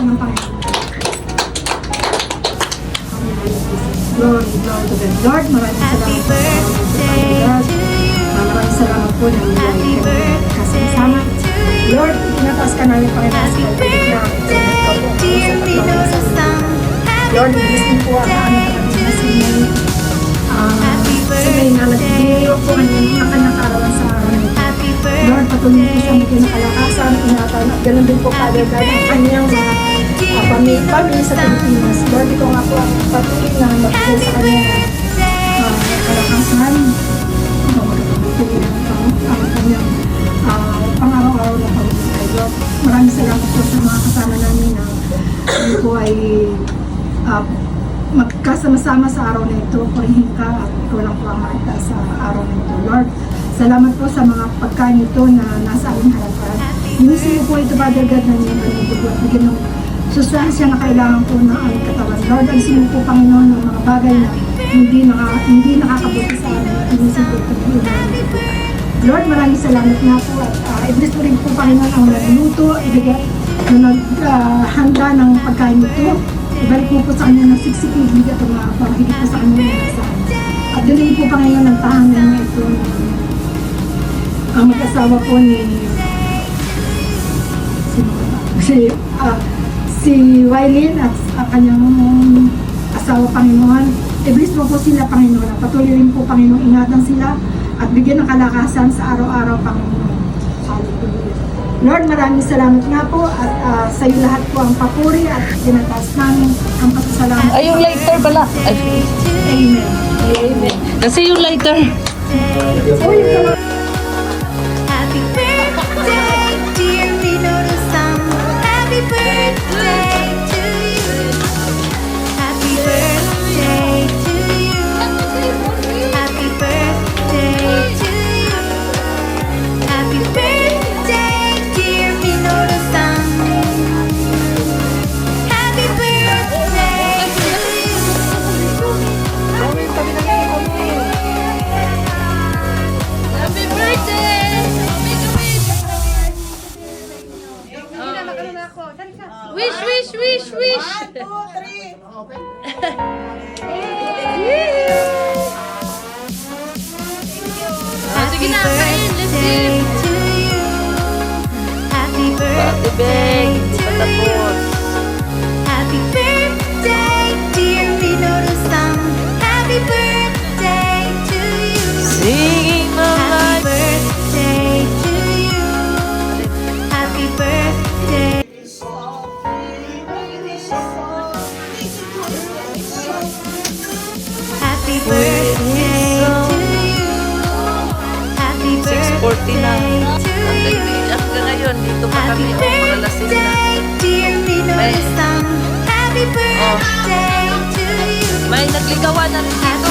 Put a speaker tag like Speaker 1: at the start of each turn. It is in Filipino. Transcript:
Speaker 1: ng Panginoon. Glory, glory to God. Lord, maraming salamat po sa pagkakas. Maraming salamat po na may kasama. Lord, tinataas ka namin, Panginoon, sa Lord, ibig din po ang aming kapatid na si May na nagbibiro po ang kanyang karawan sa araw na ito. Lord, patuloy po siya maging kalakasan, ingatan, at ganoon din po, Father God, ang kanyang pamilya sa Pilipinas. Lord, ikaw nga po ang patuloy na magbigay sa kanyang kalakasan. Ikaw magpapatuloy ang kanyang pang-araw-araw na pamilya. Lord, maraming salamat po sa mga kasama namin na kami po ay magkasama-sama sa araw na ito. Purihin ka at ikaw lang po ang makita sa araw na ito. Lord, salamat po sa mga pagkain ito na nasa aming harapan. Inisin mo po ito, Father God, na niyo ang dugo at bigyan ng sustansya na kailangan po ng aming katawan. Lord, alisin mo po, Panginoon, ng mga bagay na hindi nakakabuti sa amin at inisin po ito. Lord, maraming salamat nga po at i-bless mo rin po, Panginoon, ang nagluto, ibigay na naghanda ng pagkain ito. Ibalik mo po sa kanya ng siksik-ig at higit po sa kanya ng nasaan. At galing po, Panginoon, ng tahanan niya ito. Ang mag-asawa po ni si Wailin at kanyang asawa, Panginoon. I-bless mo po sila, Panginoon. Patuloy rin po, Panginoon, ingatan sila at bigyan ng kalakasan sa araw-araw, Panginoon. Lord, maraming salamat nga po at sa iyo lahat po ang papuri at tinataas namin ang pasasalamat.
Speaker 2: Ay, yung lighter pala. Ay.
Speaker 1: Amen.
Speaker 2: Amen. Kasi yung lighter.
Speaker 3: Happy birthday, dear Minoru-san. Happy birthday to you. Happy birthday to you. Happy birthday to you. Happy birthday, dear Minoru-san. Happy birthday to you. Happy birthday! Wish, wish, wish, wish! 1, 2, 3! Happy birthday to you. Happy birthday to you. Happy birthday, dear Minoru-san. Happy birthday to you.
Speaker 2: Singing my
Speaker 3: Happy
Speaker 2: life.
Speaker 3: birthday to you. Happy birthday. Happy birthday to you. Happy
Speaker 2: 6:40 na.
Speaker 3: birthday to you.
Speaker 2: Hanggang ngayon, dito pa
Speaker 3: Happy
Speaker 2: kami. Mga lasing na.
Speaker 3: birthday, dear Minoru-san. Happy birthday to you.
Speaker 2: May nagligawan na rin dito.